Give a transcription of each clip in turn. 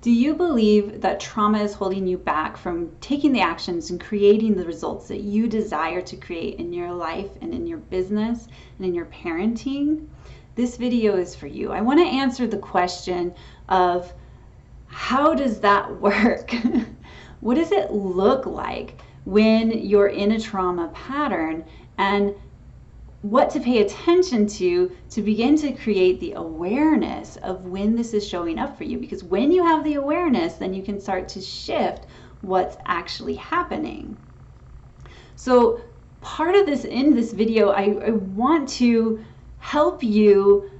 Do you believe that trauma is holding you back from taking the actions and creating the results that you desire to create in your life and in your business and in your parenting? This video is for you. I want to answer the question of how does that work? What does it look like when you're in a trauma pattern, and what to pay attention to begin to create the awareness of when this is showing up for you? Because when you have the awareness, then you can start to shift what's actually happening. So part of this, in this video, I want to help you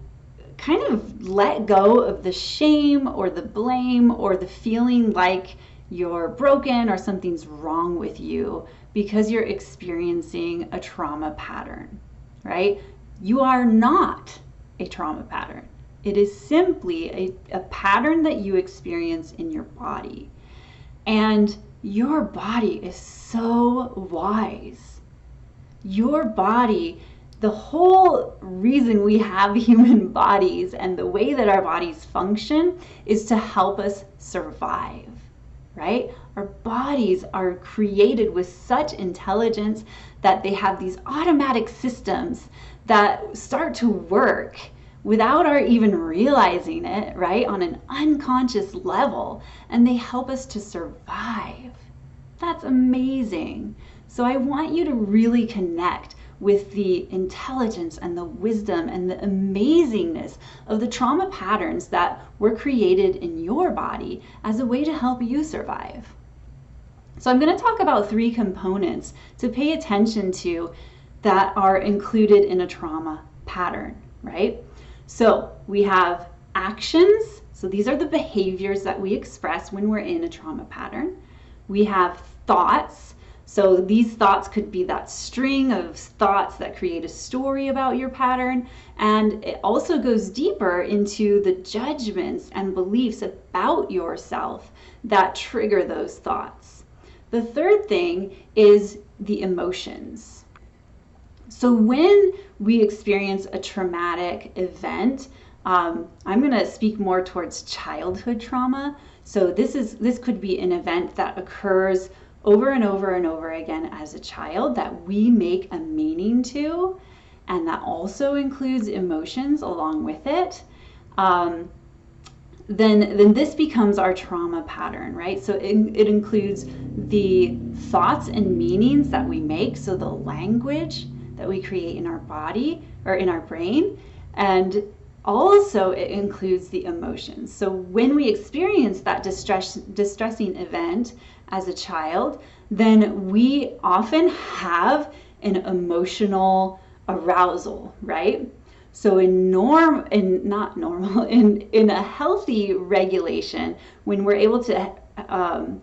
kind of let go of the shame or the blame or the feeling like you're broken or something's wrong with you because you're experiencing a trauma pattern. Right? You are not a trauma pattern. It is simply a pattern that you experience in your body. And your body is so wise. Your body, the whole reason we have human bodies and the way that our bodies function is to help us survive, right? Our bodies are created with such intelligence that they have these automatic systems that start to work without our even realizing it, right? On an unconscious level, and they help us to survive. That's amazing. So I want you to really connect with the intelligence and the wisdom and the amazingness of the trauma patterns that were created in your body as a way to help you survive. So I'm going to talk about 3 components to pay attention to that are included in a trauma pattern, right? So we have actions. So these are the behaviors that we express when we're in a trauma pattern. We have thoughts. So these thoughts could be that string of thoughts that create a story about your pattern. And it also goes deeper into the judgments and beliefs about yourself that trigger those thoughts. The third thing is the emotions. So when we experience a traumatic event, I'm going to speak more towards childhood trauma. So this could be an event that occurs over and over and over again as a child that we make a meaning to, and that also includes emotions along with it. Then this becomes our trauma pattern, right? So it includes the thoughts and meanings that we make, so the language that we create in our body or in our brain, and also it includes the emotions. So when we experience that distressing event as a child, then we often have an emotional arousal, right? So in a healthy regulation, when we're able to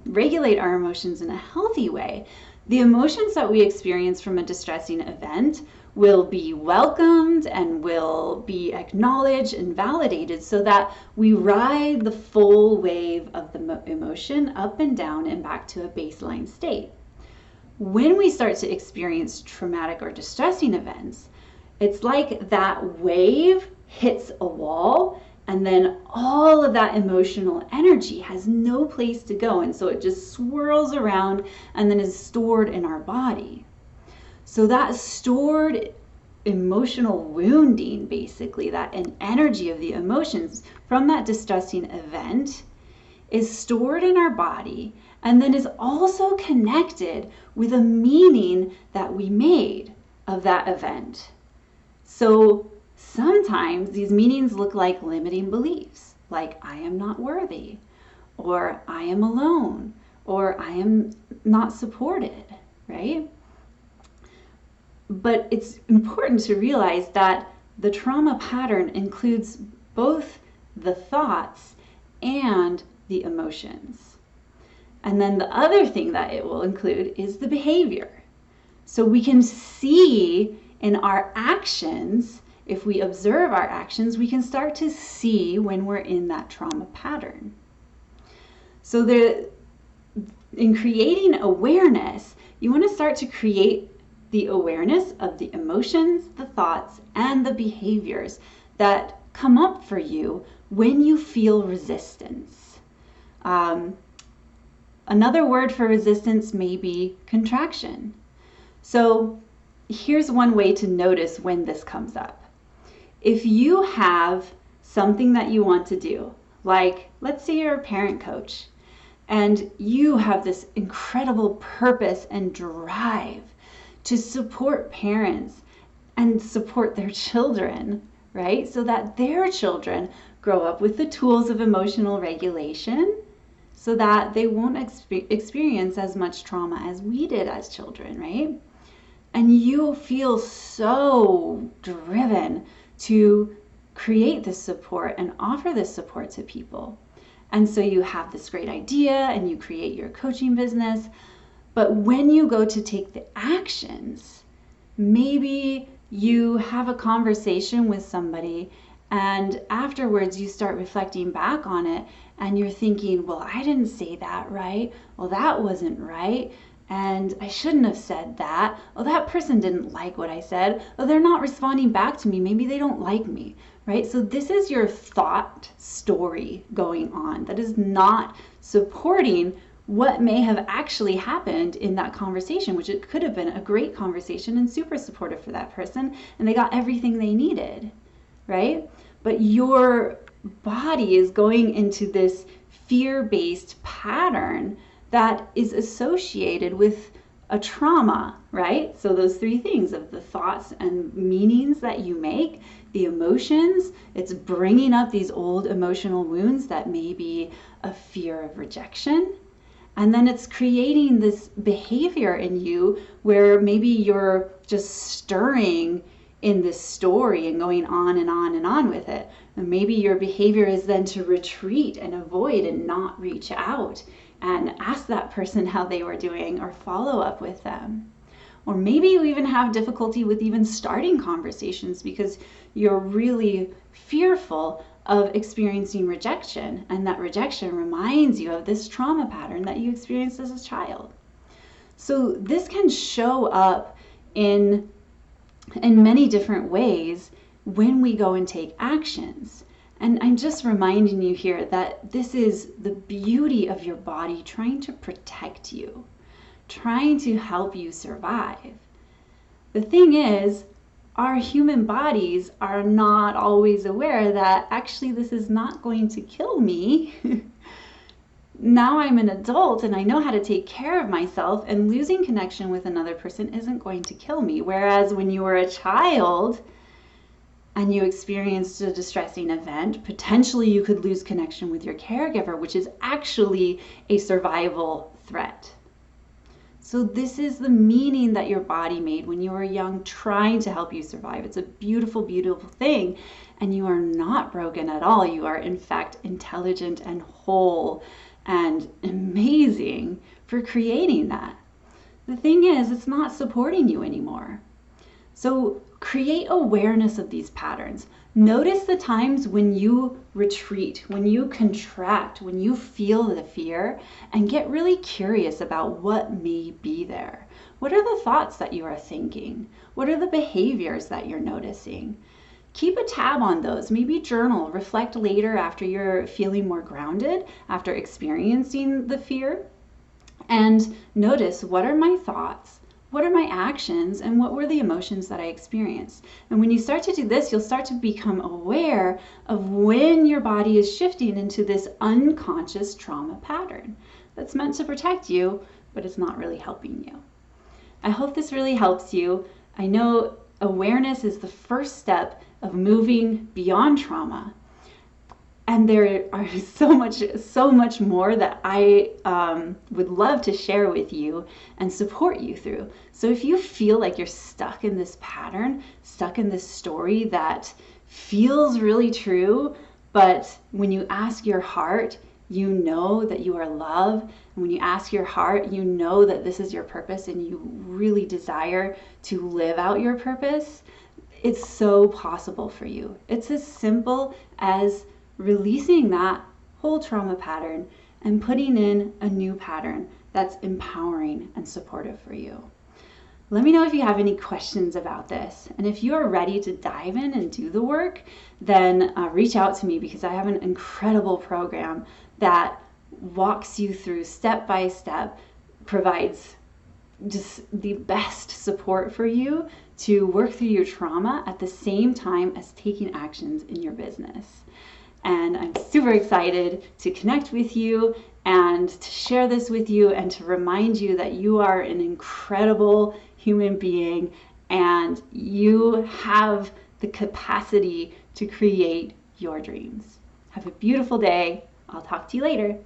regulate our emotions in a healthy way, the emotions that we experience from a distressing event will be welcomed and will be acknowledged and validated so that we ride the full wave of the emotion up and down and back to a baseline state. When we start to experience traumatic or distressing events, it's like that wave hits a wall, and then all of that emotional energy has no place to go, and so it just swirls around and then is stored in our body. So that stored emotional wounding, basically, that an energy of the emotions from that distressing event is stored in our body and then is also connected with a meaning that we made of that event. So sometimes these meanings look like limiting beliefs, like I am not worthy, or I am alone, or I am not supported, right? But it's important to realize that the trauma pattern includes both the thoughts and the emotions. And then the other thing that it will include is the behavior. So we can see in our actions, if we observe our actions, we can start to see when we're in that trauma pattern. So in creating awareness, you want to start to create the awareness of the emotions, the thoughts, and the behaviors that come up for you when you feel resistance. Another word for resistance may be contraction. So here's one way to notice when this comes up. If you have something that you want to do, like let's say you're a parent coach and you have this incredible purpose and drive to support parents and support their children, right? So that their children grow up with the tools of emotional regulation so that they won't experience as much trauma as we did as children, right? And you feel so driven to create this support and offer this support to people. And so you have this great idea and you create your coaching business. But when you go to take the actions, maybe you have a conversation with somebody and afterwards you start reflecting back on it and you're thinking, well, I didn't say that right. Well, that wasn't right. And I shouldn't have said that. Oh, that person didn't like what I said. Oh, they're not responding back to me. Maybe they don't like me, right? So this is your thought story going on that is not supporting what may have actually happened in that conversation, which it could have been a great conversation and super supportive for that person, and they got everything they needed, right? But your body is going into this fear-based pattern that is associated with a trauma, right? So those three things of the thoughts and meanings that you make, the emotions, it's bringing up these old emotional wounds that may be a fear of rejection. And then it's creating this behavior in you where maybe you're just stirring in this story and going on and on and on with it. And maybe your behavior is then to retreat and avoid and not reach out and ask that person how they were doing or follow up with them. Or maybe you even have difficulty with even starting conversations because you're really fearful of experiencing rejection, and that rejection reminds you of this trauma pattern that you experienced as a child. So this can show up in many different ways when we go and take actions. And I'm just reminding you here that this is the beauty of your body trying to protect you, trying to help you survive. The thing is, our human bodies are not always aware that actually this is not going to kill me. Now I'm an adult and I know how to take care of myself, and losing connection with another person isn't going to kill me. Whereas when you were a child and you experienced a distressing event, potentially you could lose connection with your caregiver, which is actually a survival threat. So this is the meaning that your body made when you were young, trying to help you survive. It's a beautiful, beautiful thing. And you are not broken at all. You are, in fact, intelligent and whole and amazing for creating that. The thing is, it's not supporting you anymore. So create awareness of these patterns. Notice the times when you retreat, when you contract, when you feel the fear, and get really curious about what may be there. What are the thoughts that you are thinking? What are the behaviors that you're noticing? Keep a tab on those. Maybe journal, reflect later after you're feeling more grounded, after experiencing the fear, and notice, what are my thoughts? What are my actions, and what were the emotions that I experienced? And when you start to do this, you'll start to become aware of when your body is shifting into this unconscious trauma pattern that's meant to protect you, but it's not really helping you. I hope this really helps you. I know awareness is the first step of moving beyond trauma. And there are so much more that I would love to share with you and support you through. So if you feel like you're stuck in this pattern, stuck in this story that feels really true, but when you ask your heart, you know that you are loved. And when you ask your heart, you know that this is your purpose and you really desire to live out your purpose, it's so possible for you. It's as simple as releasing that whole trauma pattern and putting in a new pattern that's empowering and supportive for you. Let me know if you have any questions about this. And if you are ready to dive in and do the work, then reach out to me, because I have an incredible program that walks you through step by step, provides just the best support for you to work through your trauma at the same time as taking actions in your business. And I'm super excited to connect with you and to share this with you and to remind you that you are an incredible human being and you have the capacity to create your dreams. Have a beautiful day. I'll talk to you later.